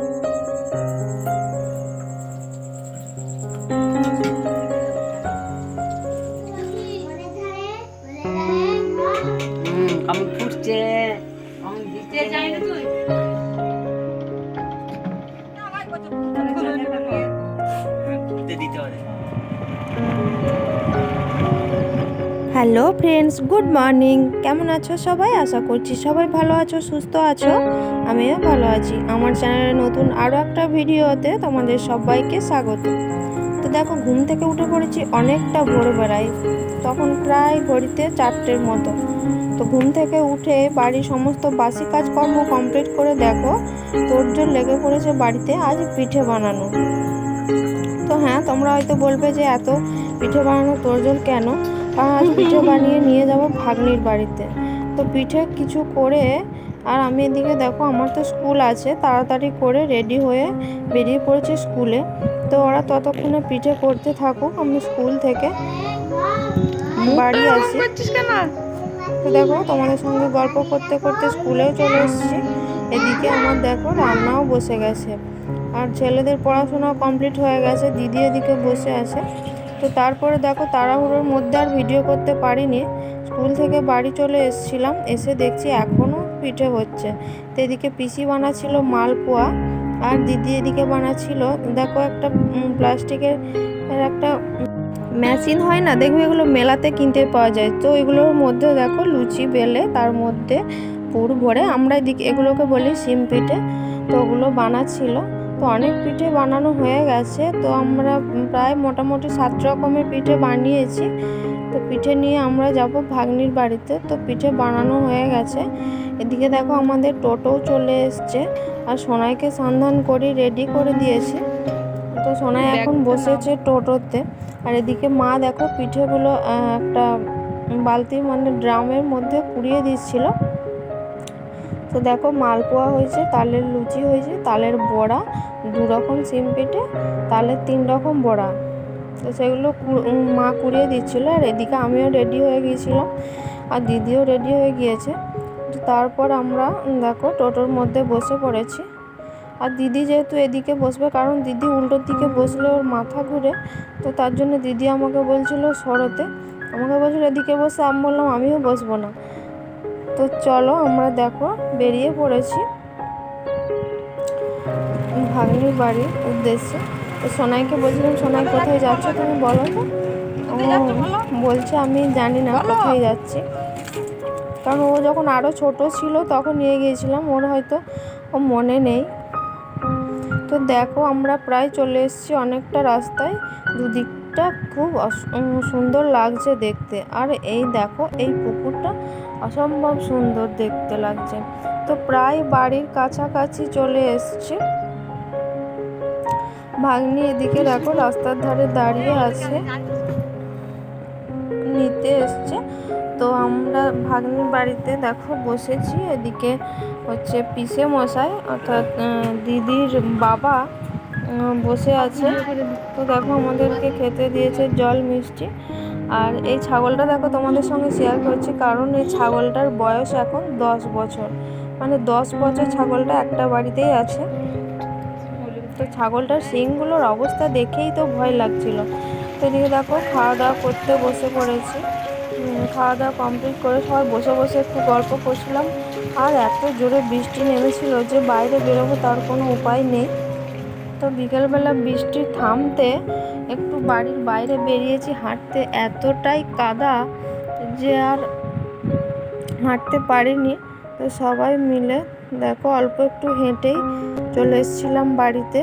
আমি ফুটছে আমি দিতে যাই না তুই দিতে হবে। Hello friends, good morning. কেমন আছো সবাই? আশা করছি সবাই ভালো আছো, সুস্থ আছো। আমিও ভালো আছি। আমার চ্যানেলে নতুন আরও একটা ভিডিওতে তোমাদের সবাইকে স্বাগত। তো দেখো, ঘুম থেকে উঠে পড়েছি অনেকটা ভোরবেলায়, তখন প্রায় ঘড়িতে 4টের মতো। তো ঘুম থেকে উঠে বাড়ির সমস্ত বাসি কাজকর্ম কমপ্লিট করে দেখো তোড়জোড় লেগে পড়েছে বাড়িতে আজ পিঠে বানানো। তো হ্যাঁ, তোমরা হয়তো বলবে যে এত পিঠে বানানো তোড়জোড় কেন? কারণ আজ পিঠে বানিয়ে নিয়ে যাব ভাগ্নির বাড়িতে। তো পিঠে কিছু করে আর আমি এদিকে দেখো, আমার তো স্কুল আছে, তাড়াতাড়ি করে রেডি হয়ে বেরিয়ে পড়েছি স্কুলে। তো ওরা ততক্ষণে পিঠে করতে থাকুক, আমি স্কুল থেকে বাড়ি আসি। তো দেখো, তোমাদের সঙ্গে গল্প করতে করতে স্কুলেও চলে এসেছি। এদিকে আমার দেখো রান্নাও বসে গেছে, আর ছেলেদের পড়াশোনাও কমপ্লিট হয়ে গেছে। দিদি এদিকে বসে আছে। তো তারপরে দেখো, তাড়াহুড়োর মধ্যে আর ভিডিও করতে পারিনি। স্কুল থেকে বাড়ি চলে এসেছিলাম, এসে দেখছি এখনও পিঠে হচ্ছে। তো এদিকে পিসি বানাচ্ছিল মালপোয়া, আর দিদি এদিকে বানাচ্ছিল দেখো একটা প্লাস্টিকের একটা মেশিন হয় না, দেখবে এগুলো মেলাতে কিনতে পাওয়া যায়। তো এগুলোর মধ্যে দেখো লুচি বেলে তার মধ্যে পুর ভরে, আমরা এদিকে এগুলোকে বলি সিম পিঠে। তো ওগুলো বানাচ্ছিল। তো অনেক পিঠে বানানো হয়ে গেছে। তো আমরা প্রায় মোটামুটি 7 রকমের পিঠে বানিয়েছি। তো পিঠে নিয়ে আমরা যাব ভাগ্নির বাড়িতে। তো পিঠে বানানো হয়ে গেছে। এদিকে দেখো আমাদের টোটোও চলে এসছে, আর সোনাইকে সন্ধান করে রেডি করে দিয়েছি। তো সোনাই এখন বসেছে টোটোতে। আর এদিকে মা দেখো পিঠেগুলো একটা বালতি মানে ড্রামের মধ্যে কুড়িয়ে দিচ্ছিল। তো দেখো, মালপোয়া হয়েছে, তালের লুচি হয়েছে, তালের বড়া, 2 রকম সিম পিঠে, তালের 3 রকম বড়া। তো সেগুলো মা কুড়িয়ে দিচ্ছিল। আর এদিকে আমিও রেডি হয়ে গিয়েছিলাম, আর দিদিও রেডি হয়ে গিয়েছে। তো তারপর আমরা দেখো টোটোর মধ্যে বসে পড়েছি। আর দিদি যেহেতু এদিকে বসবে, কারণ দিদি উল্টোর দিকে বসলে ওর মাথা ঘুরে, তো তার জন্য দিদি আমাকে বলছিল সরতে, আমাকে বলছিল এদিকে বসে। আমি বললাম আমিও বসবো না। তো চলো, আমরা দেখো বেরিয়ে পড়েছি ভাগ্নির বাড়ির উদ্দেশ্যে। তো সোনাইকে বলছিলাম, সোনাই কোথায় যাচ্ছ তুমি বলো তো? বলছে আমি জানি না কোথায় যাচ্ছি, কারণ ও যখন আরও ছোট ছিল তখন নিয়ে গিয়েছিলাম, ওর হয়তো ও মনে নেই। তো দেখো, আমরা প্রায় চলে এসেছি অনেকটা রাস্তায়। দুদিকটা খুব সুন্দর লাগছে দেখতে। আর এই দেখো, এই পুকুরটা অসম্ভব সুন্দর দেখতে লাগছে। তো প্রায় বাড়ির কাছাকাছি চলে এসেছি। ভাগ্নি এদিকে দেখো রাস্তার ধারে দাঁড়িয়ে আছে, নিতে এসছে। তো আমরা ভাগ্নির বাড়িতে দেখো বসেছি। এদিকে হচ্ছে পিসে মশাই অর্থাৎ দিদির বাবা বসে আছে। তো দেখো আমাদেরকে খেতে দিয়েছে জল মিষ্টি। আর এই ছাগলটা দেখো তোমাদের সঙ্গে শেয়ার করছি, কারণ এই ছাগলটার বয়স এখন 10 বছর, মানে 10 বছর ছাগলটা একটা বাড়িতেই আছে। তো ছাগলটার শিংগুলোর অবস্থা দেখেই তো ভয় লাগছিল। তো এদিকে দেখো খাওয়া দাওয়া করতে বসে পড়েছি। খাওয়া দাওয়া কমপ্লিট করে সবাই বসে বসে একটু গল্প করছিলাম। আর এত জোরে বৃষ্টি নেমেছিল যে বাইরে বেরোবো তার কোনো উপায় নেই। তো বিকেলবেলা বৃষ্টি থামতে একটু বাড়ির বাইরে বেরিয়েছি হাঁটতে, এতটাই কাদা যে আর হাঁটতে পারিনি। তো সবাই মিলে দেখো অল্প একটু হেঁটেই চলে এসেছিলাম বাড়িতে।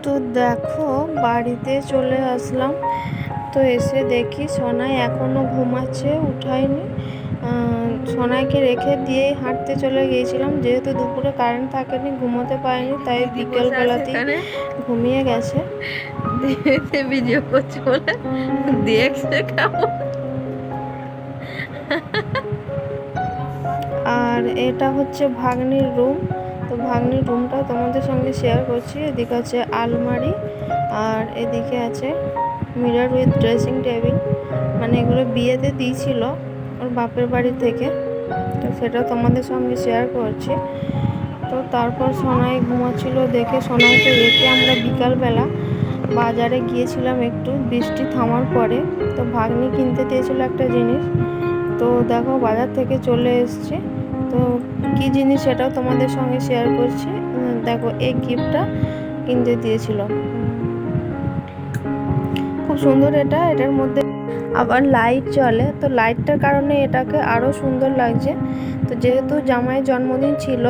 তো দেখো বাড়িতে চলে আসলাম। তো এসে দেখি সোনাই এখনও ঘুমাচ্ছে, উঠায়নি। সোনাইকে রেখে দিয়েই হাঁটতে চলে গিয়েছিলাম, যেহেতু দুপুরে কারেন্ট থাকেনি, ঘুমোতে পারিনি, তাই বিকেলবেলাতেই ঘুমিয়ে গেছে। ভিডিও করছি বলে দেখছে কেমন। আর এটা হচ্ছে ভাগ্নির রুম। তো ভাগ্নির রুমটা তোমাদের সঙ্গে শেয়ার করছি। এদিকে আছে আলমারি, আর এদিকে আছে মিরর উইথ ড্রেসিং টেবিল, মানে এগুলো বিয়েতে দিয়েছিল ওর বাপের বাড়ি থেকে। তো সেটা তোমাদের সঙ্গে শেয়ার করছি। তো তারপর সোনাই ঘুমাচ্ছিল দেখে সোনাইকে রেখে আমরা বিকালবেলা বাজারে গিয়েছিলাম একটু বৃষ্টি থামার পরে। তো ভাগ্নি কিনতে দিয়েছিল একটা জিনিস, তো দেখো বাজার থেকে চলে এসেছি। তো কী জিনিস সেটাও তোমাদের সঙ্গে শেয়ার করছি। দেখো এই গিফটটা কিনতে দিয়েছিল, খুব সুন্দর এটা। এটার মধ্যে আবার লাইট জ্বলে, তো লাইটটার কারণে এটাকে আরও সুন্দর লাগছে। তো যেহেতু জামাইয়ের জন্মদিন ছিল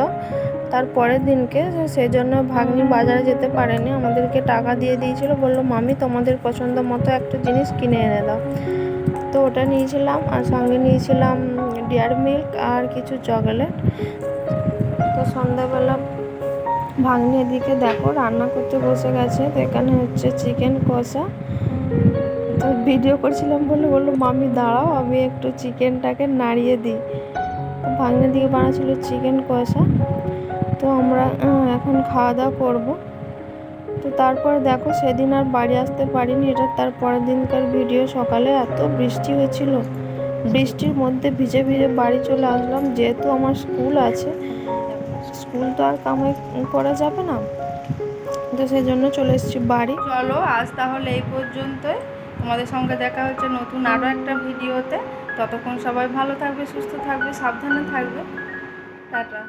তার পরের দিনকে, সেই জন্য ভাগ্নি বাজারে যেতে পারেনি, আমাদেরকে টাকা দিয়ে দিয়েছিল, বললো মামি তোমাদের পছন্দ মতো একটা জিনিস কিনে এনে দাও। তো ওটা নিয়েছিলাম, আর সঙ্গে নিয়েছিলাম ডেয়ারি মিল্ক আর কিছু চকলেট। তো সন্ধ্যাবেলা ভাগ্নি এদিকে দেখো রান্না করতে বসে গেছে। তো এখানে হচ্ছে চিকেন কষা। তো ভিডিও করছিলাম বললো মামি দাঁড়াও আমি একটু চিকেনটাকে নাড়িয়ে দিই। তো ভাগ্নের দিকে বানাচ্ছিল চিকেন কষা। তো আমরা এখন খাওয়া দাওয়া করবো। তো তারপরে দেখো সেদিন আর বাড়ি আসতে পারিনি, এটা তার পরের দিনকার ভিডিও। সকালে এত বৃষ্টি হয়েছিল, বৃষ্টির মধ্যে ভিজে ভিজে বাড়ি চলে আসলাম। যেহেতু আমার স্কুল আছে, স্কুল তো আর কামাই করা যাবে না, তো সেই জন্য চলে এসেছি বাড়ি। চলো আজ তাহলে এই পর্যন্তই, তোমাদের সঙ্গে দেখা হচ্ছে নতুন আরও একটা ভিডিওতে। ততক্ষণ সবাই ভালো থাকবে, সুস্থ থাকবে, সাবধানে থাকবে। টাটা।